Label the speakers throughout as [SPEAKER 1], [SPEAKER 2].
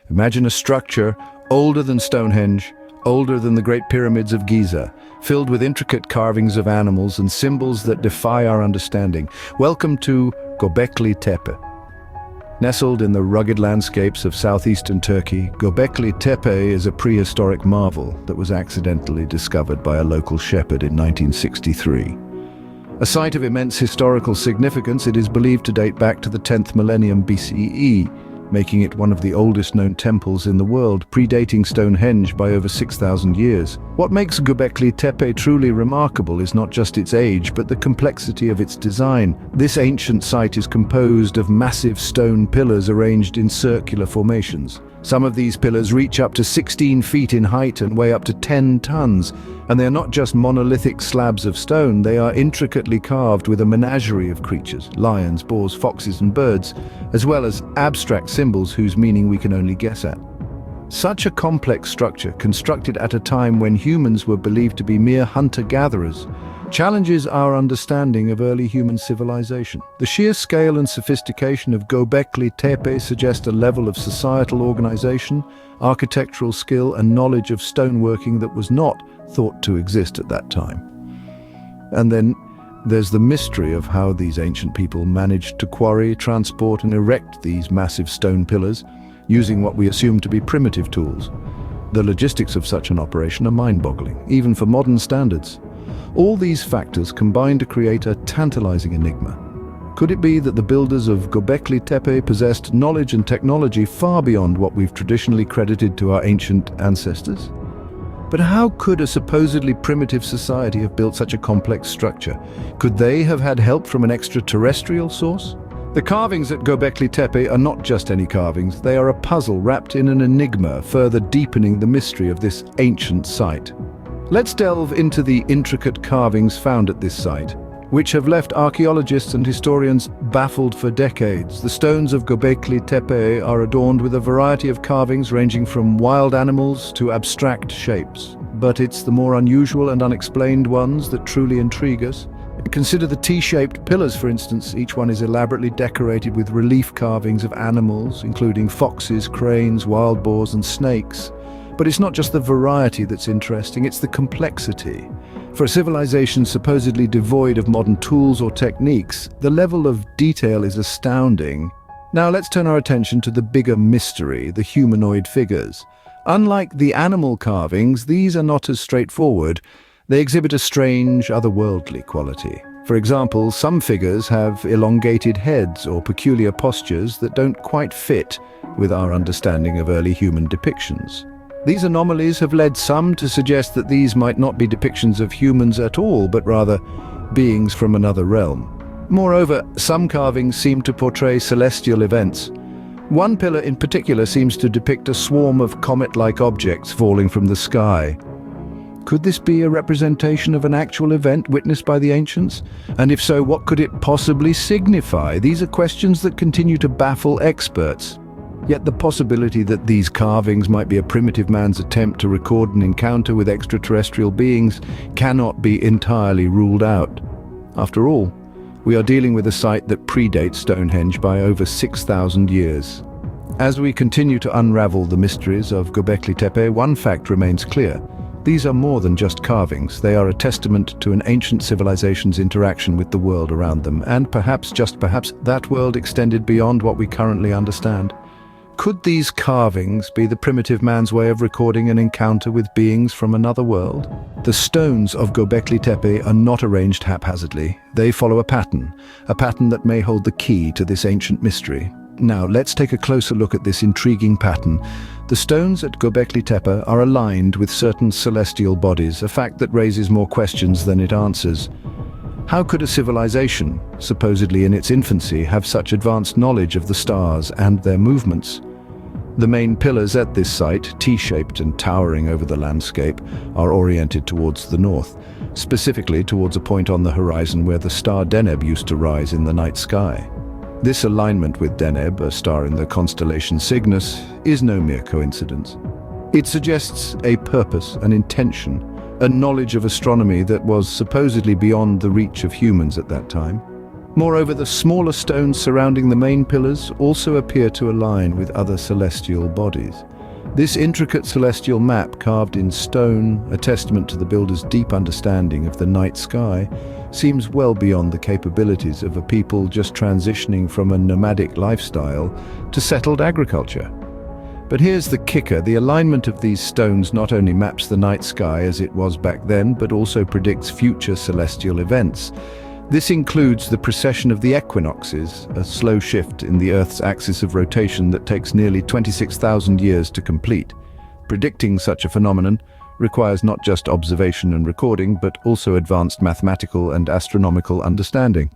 [SPEAKER 1] Imagine a structure older than Stonehenge, older than the Great Pyramids of Giza, filled with intricate carvings of animals and symbols that defy our understanding. Welcome to Gobekli Tepe. Nestled in the rugged landscapes of southeastern Turkey, Gobekli Tepe is a prehistoric marvel that was accidentally discovered by a local shepherd in 1963. A site of immense historical significance, it is believed to date back to the 10th millennium BCE, making it one of the oldest known temples in the world, predating Stonehenge by over 6,000 years. What makes Gobekli Tepe truly remarkable is not just its age, but the complexity of its design. This ancient site is composed of massive stone pillars arranged in circular formations. Some of these pillars reach up to 16 feet in height and weigh up to 10 tons. And they're not just monolithic slabs of stone, they are intricately carved with a menagerie of creatures, lions, boars, foxes and birds, as well as abstract symbols whose meaning we can only guess at. Such a complex structure, constructed at a time when humans were believed to be mere hunter-gatherers, challenges our understanding of early human civilization. The sheer scale and sophistication of Gobekli Tepe suggest a level of societal organization, architectural skill and knowledge of stoneworking that was not thought to exist at that time. And then there's the mystery of how these ancient people managed to quarry, transport and erect these massive stone pillars using what we assume to be primitive tools. The logistics of such an operation are mind-boggling, even for modern standards. All these factors combine to create a tantalizing enigma. Could it be that the builders of Gobekli Tepe possessed knowledge and technology far beyond what we've traditionally credited to our ancient ancestors? But how could a supposedly primitive society have built such a complex structure? Could they have had help from an extraterrestrial source? The carvings at Gobekli Tepe are not just any carvings, they are a puzzle wrapped in an enigma, further deepening the mystery of this ancient site. Let's delve into the intricate carvings found at this site, which have left archaeologists and historians baffled for decades. The stones of Gobekli Tepe are adorned with a variety of carvings ranging from wild animals to abstract shapes. But it's the more unusual and unexplained ones that truly intrigue us. Consider the T-shaped pillars, for instance. Each one is elaborately decorated with relief carvings of animals, including foxes, cranes, wild boars and snakes. But it's not just the variety that's interesting, it's the complexity. For a civilization supposedly devoid of modern tools or techniques, the level of detail is astounding. Now let's turn our attention to the bigger mystery, the humanoid figures. Unlike the animal carvings, these are not as straightforward. They exhibit a strange, otherworldly quality. For example, some figures have elongated heads or peculiar postures that don't quite fit with our understanding of early human depictions. These anomalies have led some to suggest that these might not be depictions of humans at all, but rather beings from another realm. Moreover, some carvings seem to portray celestial events. One pillar in particular seems to depict a swarm of comet-like objects falling from the sky. Could this be a representation of an actual event witnessed by the ancients? And if so, what could it possibly signify? These are questions that continue to baffle experts. Yet the possibility that these carvings might be a primitive man's attempt to record an encounter with extraterrestrial beings cannot be entirely ruled out. After all, we are dealing with a site that predates Stonehenge by over 6,000 years. As we continue to unravel the mysteries of Gobekli Tepe, one fact remains clear. These are more than just carvings. They are a testament to an ancient civilization's interaction with the world around them, and perhaps, just perhaps, that world extended beyond what we currently understand. Could these carvings be the primitive man's way of recording an encounter with beings from another world? The stones of Gobekli Tepe are not arranged haphazardly. They follow a pattern that may hold the key to this ancient mystery. Now, let's take a closer look at this intriguing pattern. The stones at Gobekli Tepe are aligned with certain celestial bodies, a fact that raises more questions than it answers. How could a civilization, supposedly in its infancy, have such advanced knowledge of the stars and their movements? The main pillars at this site, T-shaped and towering over the landscape, are oriented towards the north, specifically towards a point on the horizon where the star Deneb used to rise in the night sky. This alignment with Deneb, a star in the constellation Cygnus, is no mere coincidence. It suggests a purpose, an intention, a knowledge of astronomy that was supposedly beyond the reach of humans at that time. Moreover, the smaller stones surrounding the main pillars also appear to align with other celestial bodies. This intricate celestial map carved in stone, a testament to the builder's deep understanding of the night sky, seems well beyond the capabilities of a people just transitioning from a nomadic lifestyle to settled agriculture. But here's the kicker: the alignment of these stones not only maps the night sky as it was back then, but also predicts future celestial events. This includes the precession of the equinoxes, a slow shift in the Earth's axis of rotation that takes nearly 26,000 years to complete. Predicting such a phenomenon requires not just observation and recording, but also advanced mathematical and astronomical understanding.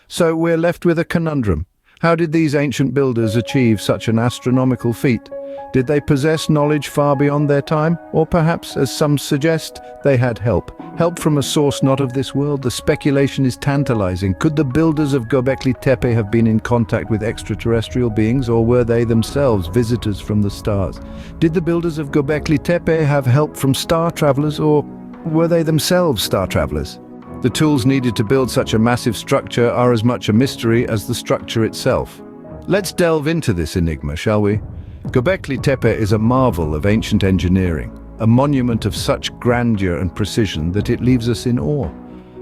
[SPEAKER 1] So we're left with a conundrum. How did these ancient builders achieve such an astronomical feat? Did they possess knowledge far beyond their time? Or perhaps, as some suggest, they had help. Help from a source not of this world? The speculation is tantalizing. Could the builders of Gobekli Tepe have been in contact with extraterrestrial beings, or were they themselves visitors from the stars? Did the builders of Gobekli Tepe have help from star travelers, or were they themselves star travelers? The tools needed to build such a massive structure are as much a mystery as the structure itself. Let's delve into this enigma, shall we? Gobekli Tepe is a marvel of ancient engineering, a monument of such grandeur and precision that it leaves us in awe.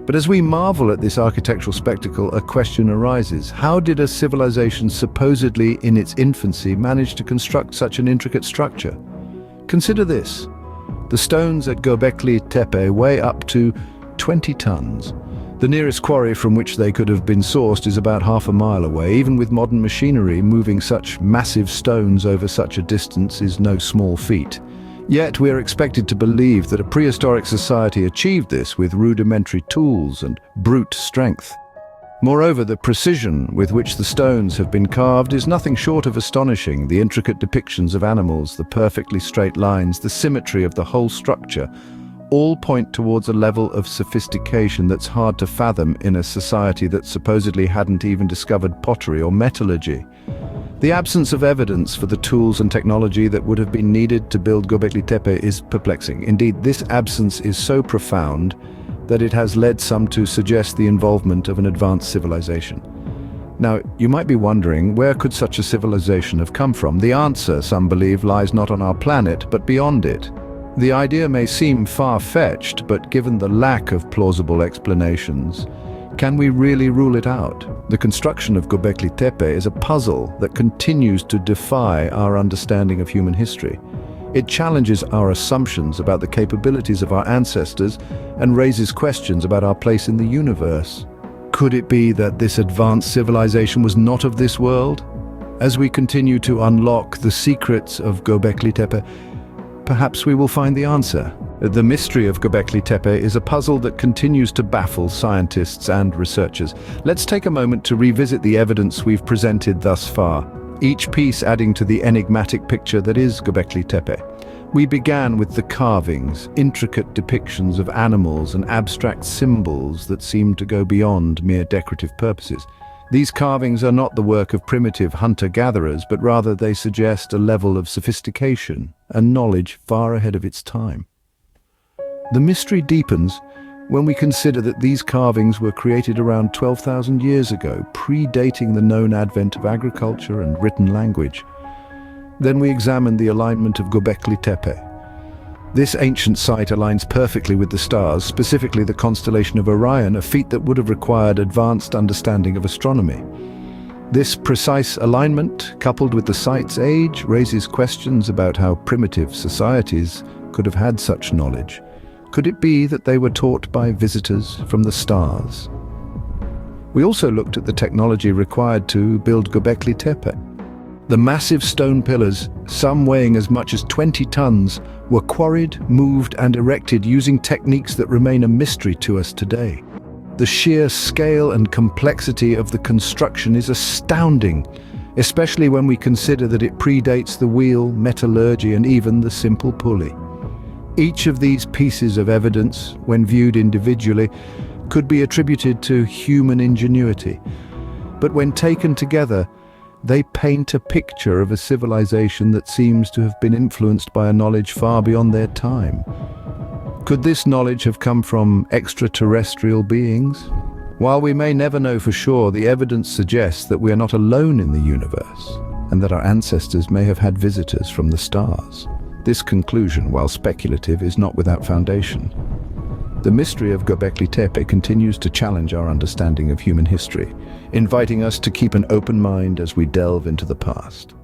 [SPEAKER 1] But as we marvel at this architectural spectacle, a question arises. How did a civilization supposedly in its infancy manage to construct such an intricate structure? Consider this. The stones at Gobekli Tepe weigh up to 20 tons. The nearest quarry from which they could have been sourced is about half a mile away. Even with modern machinery, moving such massive stones over such a distance is no small feat. Yet we are expected to believe that a prehistoric society achieved this with rudimentary tools and brute strength. Moreover, the precision with which the stones have been carved is nothing short of astonishing. The intricate depictions of animals, the perfectly straight lines, the symmetry of the whole structure, all point towards a level of sophistication that's hard to fathom in a society that supposedly hadn't even discovered pottery or metallurgy. The absence of evidence for the tools and technology that would have been needed to build Gobekli Tepe is perplexing. Indeed, this absence is so profound that it has led some to suggest the involvement of an advanced civilization. Now, you might be wondering, where could such a civilization have come from? The answer, some believe, lies not on our planet, but beyond it. The idea may seem far-fetched, but given the lack of plausible explanations, can we really rule it out? The construction of Gobekli Tepe is a puzzle that continues to defy our understanding of human history. It challenges our assumptions about the capabilities of our ancestors and raises questions about our place in the universe. Could it be that this advanced civilization was not of this world? As we continue to unlock the secrets of Gobekli Tepe, perhaps we will find the answer. The mystery of Gobekli Tepe is a puzzle that continues to baffle scientists and researchers. Let's take a moment to revisit the evidence we've presented thus far, each piece adding to the enigmatic picture that is Gobekli Tepe. We began with the carvings, intricate depictions of animals and abstract symbols that seem to go beyond mere decorative purposes. These carvings are not the work of primitive hunter-gatherers, but rather they suggest a level of sophistication and knowledge far ahead of its time. The mystery deepens when we consider that these carvings were created around 12,000 years ago, predating the known advent of agriculture and written language. Then we examine the alignment of Gobekli Tepe. This ancient site aligns perfectly with the stars, specifically the constellation of Orion, a feat that would have required advanced understanding of astronomy. This precise alignment, coupled with the site's age, raises questions about how primitive societies could have had such knowledge. Could it be that they were taught by visitors from the stars? We also looked at the technology required to build Gobekli Tepe. The massive stone pillars, some weighing as much as 20 tons, were quarried, moved and erected using techniques that remain a mystery to us today. The sheer scale and complexity of the construction is astounding, especially when we consider that it predates the wheel, metallurgy and even the simple pulley. Each of these pieces of evidence, when viewed individually, could be attributed to human ingenuity. But when taken together, they paint a picture of a civilization that seems to have been influenced by a knowledge far beyond their time. Could this knowledge have come from extraterrestrial beings? While we may never know for sure, the evidence suggests that we are not alone in the universe, and that our ancestors may have had visitors from the stars. This conclusion, while speculative, is not without foundation. The mystery of Gobekli Tepe continues to challenge our understanding of human history, inviting us to keep an open mind as we delve into the past.